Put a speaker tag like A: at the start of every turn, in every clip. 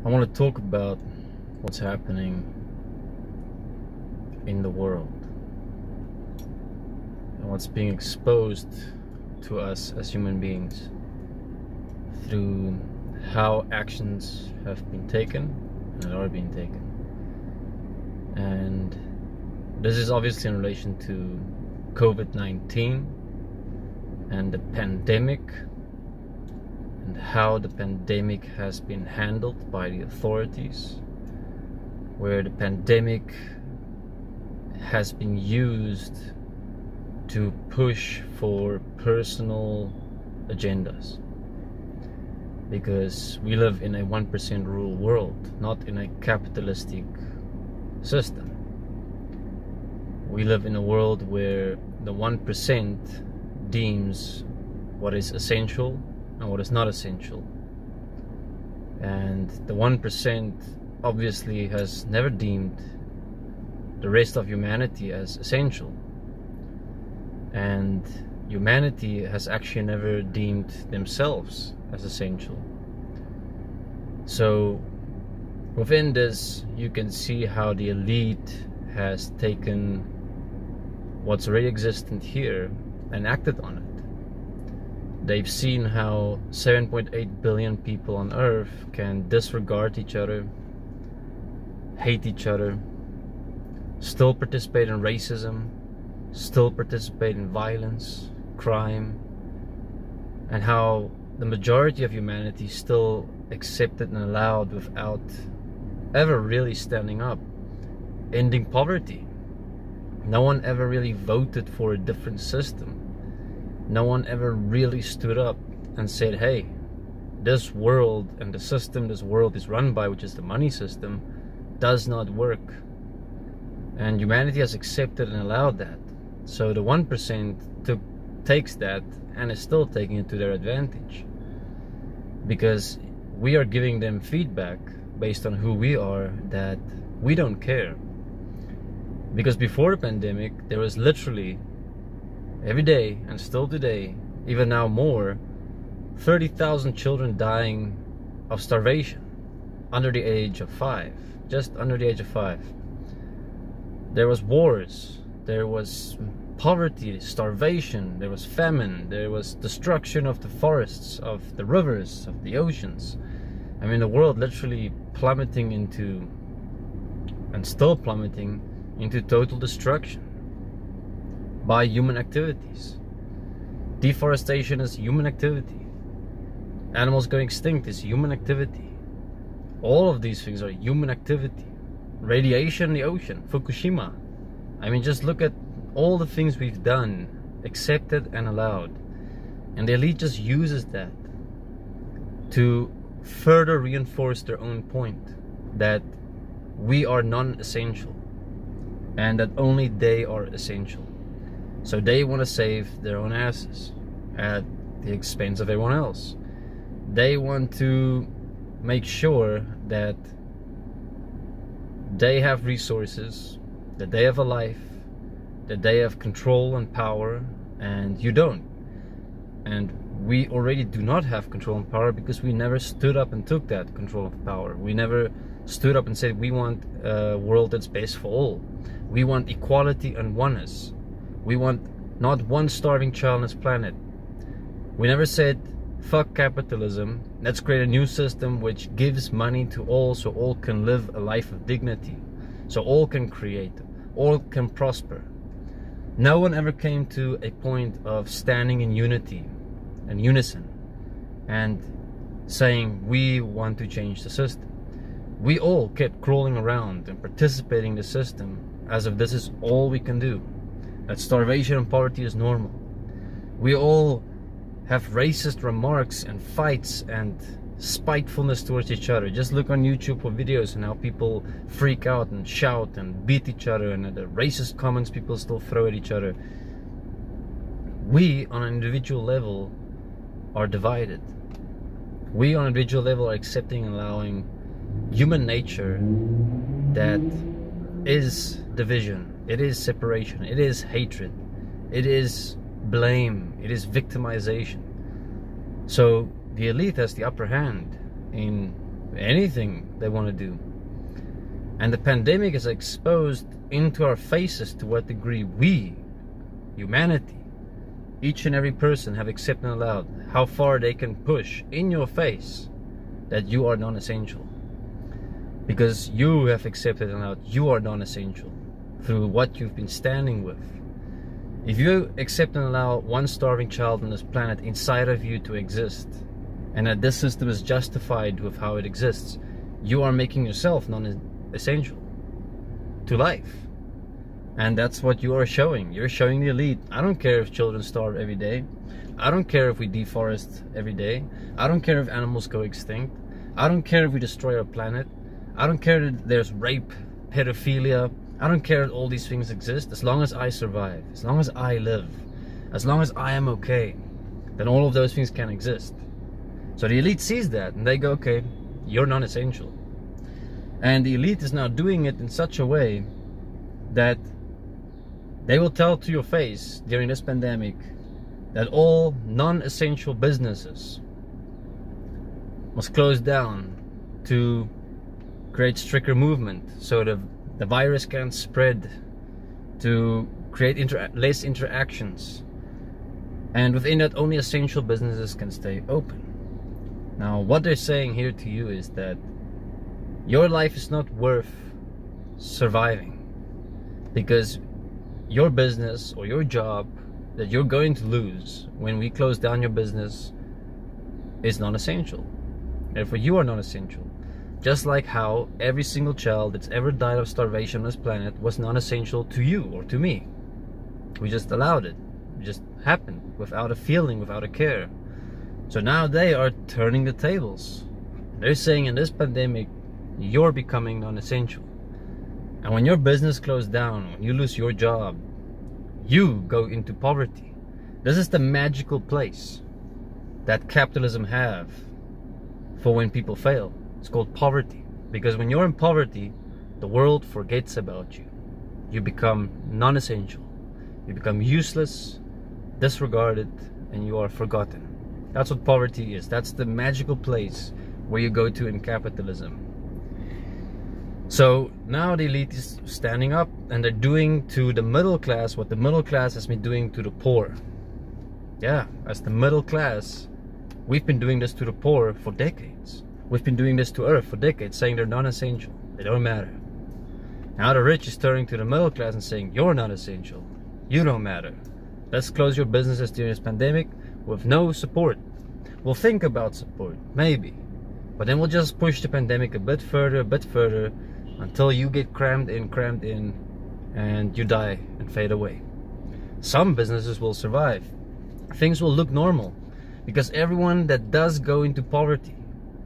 A: I want to talk about what's happening in the world and what's being exposed to us as human beings through how actions have been taken and are being taken. And this is obviously in relation to COVID-19 and the pandemic, and how the pandemic has been handled by the authorities, where the pandemic has been used to push for personal agendas, because we live in a 1% rule world, not in a capitalistic system. We live in a world where the 1% deems what is essential and what is not essential, and the 1% obviously has never deemed the rest of humanity as essential, and humanity has actually never deemed themselves as essential. So within this, you can see how the elite has taken what's already existent here and acted on it. They've seen how 7.8 billion people on Earth can disregard each other, hate each other, still participate in racism, still participate in violence, crime, and how the majority of humanity still accepted and allowed without ever really standing up, ending poverty. No one ever really voted for a different system. No one ever really stood up and said, hey, this world and the system this world is run by, which is the money system, does not work. And humanity has accepted and allowed that. So the 1% takes that and is still taking it to their advantage, because we are giving them feedback based on who we are, that we don't care. Because before the pandemic, there was literally every day, and still today, even now more, 30,000 children dying of starvation under the age of 5, just under the age of 5. There was wars, there was poverty, starvation, there was famine, there was destruction of the forests, of the rivers, of the oceans. I mean, the world literally plummeting into, and still plummeting into, total destruction by human activities. Deforestation is human activity. Animals going extinct is human activity. All of these things are human activity. Radiation in the ocean, Fukushima. I mean, just look at all the things we've done, accepted and allowed. And the elite just uses that to further reinforce their own point, that we are non-essential and that only they are essential. So they want to save their own asses at the expense of everyone else. They want to make sure that they have resources, that they have a life, that they have control and power, and you don't. And we already do not have control and power, because we never stood up and took that control of power. We never stood up and said we want a world that's best for all. We want equality and oneness. We want not one starving child on this planet. We never said, fuck capitalism, let's create a new system which gives money to all, so all can live a life of dignity, so all can create, all can prosper. No one ever came to a point of standing in unity and unison and saying we want to change the system. We all kept crawling around and participating in the system as if this is all we can do, that starvation and poverty is normal. We all have racist remarks and fights and spitefulness towards each other. Just look on YouTube for videos and how people freak out and shout and beat each other, and the racist comments people still throw at each other. We on an individual level are divided. We on an individual level are accepting and allowing human nature that is division, it is separation, it is hatred, it is blame, it is victimization. So the elite has the upper hand in anything they want to do. And the pandemic has exposed into our faces to what degree we, humanity, each and every person, have accepted and allowed how far they can push in your face that you are non-essential. Because you have accepted and allowed you are non-essential through what you've been standing with. If you accept and allow one starving child on this planet inside of you to exist, and that this system is justified with how it exists, you are making yourself non-essential to life. And that's what you are showing. You're showing the elite. I don't care if children starve every day. I don't care if we deforest every day. I don't care if animals go extinct. I don't care if we destroy our planet. I don't care that there's rape, pedophilia. I don't care that all these things exist. As long as I survive, as long as I live, as long as I am okay, then all of those things can exist. So the elite sees that and they go, okay, you're non-essential. And the elite is now doing it in such a way that they will tell to your face during this pandemic that all non-essential businesses must close down to create stricter movement so that the virus can't spread, to create less interactions, and within that only essential businesses can stay open. Now what they're saying here to you is that your life is not worth surviving because your business or your job that you're going to lose when we close down your business is non-essential. Therefore you are non-essential. Just like how every single child that's ever died of starvation on this planet was non-essential to you or to me. We just allowed it. It just happened without a feeling, without a care. So now they are turning the tables. They're saying in this pandemic, you're becoming non-essential. And when your business closed down, when you lose your job, you go into poverty. This is the magical place that capitalism have for when people fail. It's called poverty. Because when you're in poverty, the world forgets about you. You become non-essential. You become useless, disregarded, and you are forgotten. That's what poverty is. That's the magical place where you go to in capitalism. So now the elite is standing up and they're doing to the middle class what the middle class has been doing to the poor. Yeah, as the middle class, we've been doing this to the poor for decades. We've been doing this to Earth for decades, saying they're non-essential. They don't matter. Now the rich is turning to the middle class and saying, you're not essential. You don't matter. Let's close your businesses during this pandemic with no support. We'll think about support, maybe. But then we'll just push the pandemic a bit further, until you get crammed in, and you die and fade away. Some businesses will survive. Things will look normal. Because everyone that does go into poverty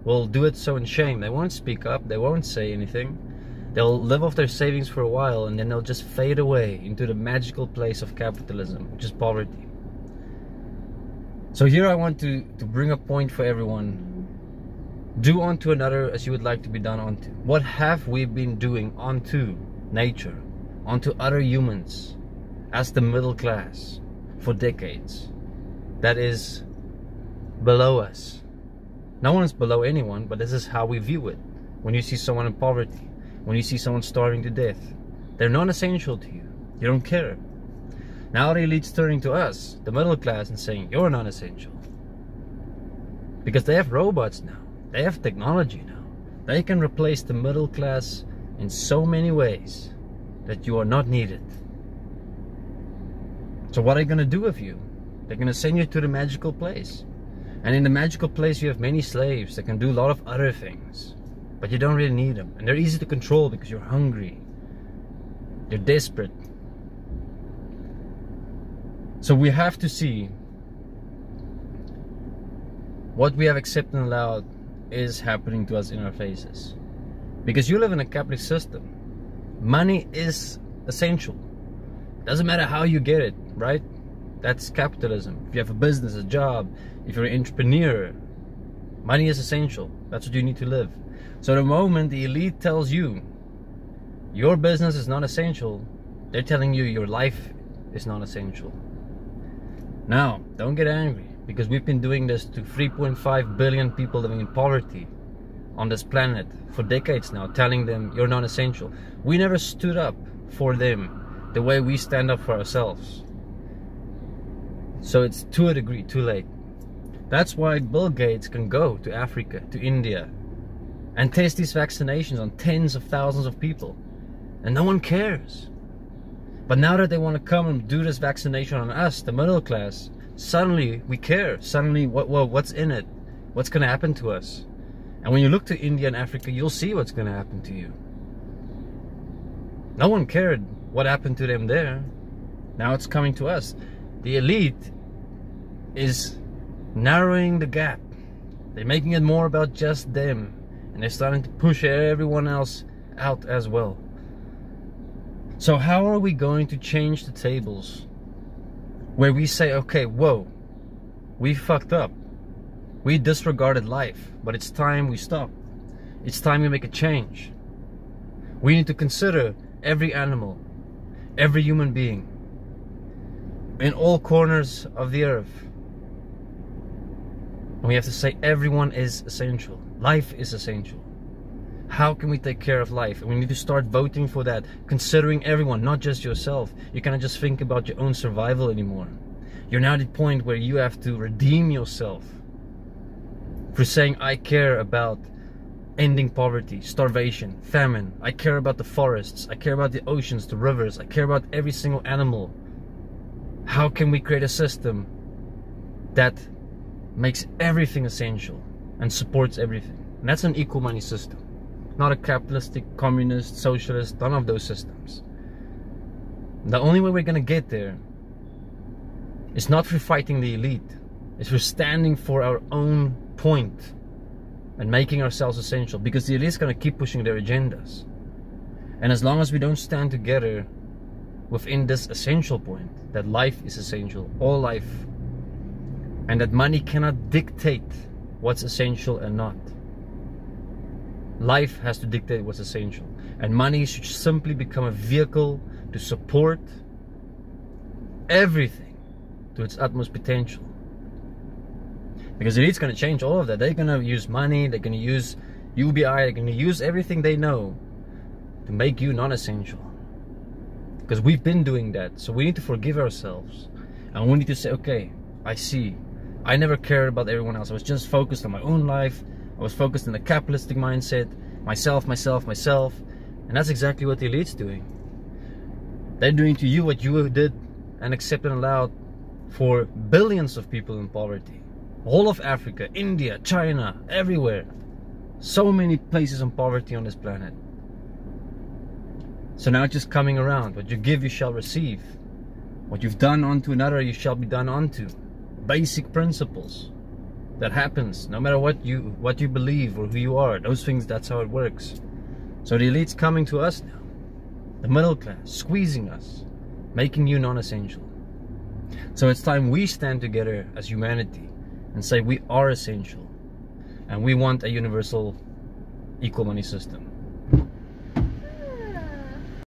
A: will do it so in shame. They won't speak up, they won't say anything. They'll live off their savings for a while and then they'll just fade away into the magical place of capitalism, which is poverty. So here I want to bring a point for everyone. Do unto another as you would like to be done unto. What have we been doing unto nature, unto other humans, as the middle class for decades? That is below us. No one's below anyone, but this is how we view it. When you see someone in poverty, when you see someone starving to death, they're non-essential to you. You don't care. Now the elite's turning to us, the middle class, and saying, you're non-essential. Because they have robots now. They have technology now. They can replace the middle class in so many ways that you are not needed. So what are they going to do with you? They're going to send you to the magical place. And in the magical place you have many slaves that can do a lot of other things. But you don't really need them. And they're easy to control because you're hungry. You're desperate. So we have to see what we have accepted and allowed is happening to us in our faces. Because you live in a capitalist system. Money is essential. Doesn't matter how you get it, right? That's capitalism. If you have a business, a job, if you're an entrepreneur, money is essential. That's what you need to live. So the moment the elite tells you your business is not essential, they're telling you your life is not essential. Now, don't get angry, because we've been doing this to 3.5 billion people living in poverty on this planet for decades now, telling them you're non-essential. We never stood up for them the way we stand up for ourselves. So it's to a degree too late. That's why Bill Gates can go to Africa, to India, and test these vaccinations on tens of thousands of people, and no one cares. But now that they want to come and do this vaccination on us, the middle class, suddenly we care. Suddenly, what's in it? What's going to happen to us? And when you look to India and Africa, you'll see what's going to happen to you. No one cared what happened to them there. Now it's coming to us. The elite is narrowing the gap. They're making it more about just them, and they're starting to push everyone else out as well. So how are we going to change the tables where we say, okay, whoa, we fucked up, we disregarded life, but it's time we stop. It's time we make a change. We need to consider every animal, every human being in all corners of the earth. And we have to say everyone is essential. Life is essential. How can we take care of life? And we need to start voting for that, considering everyone, not just yourself. You cannot just think about your own survival anymore. You're now at the point where you have to redeem yourself for saying, I care about ending poverty, starvation, famine. I care about the forests. I care about the oceans, the rivers. I care about every single animal. How can we create a system that makes everything essential and supports everything? And that's an equal money system. Not a capitalistic, communist, socialist, none of those systems. The only way we're going to get there is not through fighting the elite. It's through standing for our own point and making ourselves essential. Because the elite is going to keep pushing their agendas. And as long as we don't stand together within this essential point, that life is essential, all life, and that money cannot dictate what's essential and not. Life has to dictate what's essential, and money should simply become a vehicle to support everything to its utmost potential. Because the elite's going to change all of that. They're going to use money, they're going to use UBI, they're going to use everything they know to make you non-essential. Because we've been doing that, so we need to forgive ourselves, and we need to say, okay, I see, I never cared about everyone else. I was just focused on my own life. I was focused on the capitalistic mindset, myself, myself, myself. And that's exactly what the elite's doing. They're doing to you what you did and accepted and allowed for billions of people in poverty. All of Africa, India, China, everywhere. So many places in poverty on this planet. So now it's just coming around. What you give, you shall receive. What you've done unto another, you shall be done unto. Basic principles. That happens no matter what you believe or who you are. Those things, that's how it works. So the elite's coming to us now, the middle class, squeezing us, making you non-essential. So it's time we stand together as humanity and say we are essential, and we want a universal equal money system.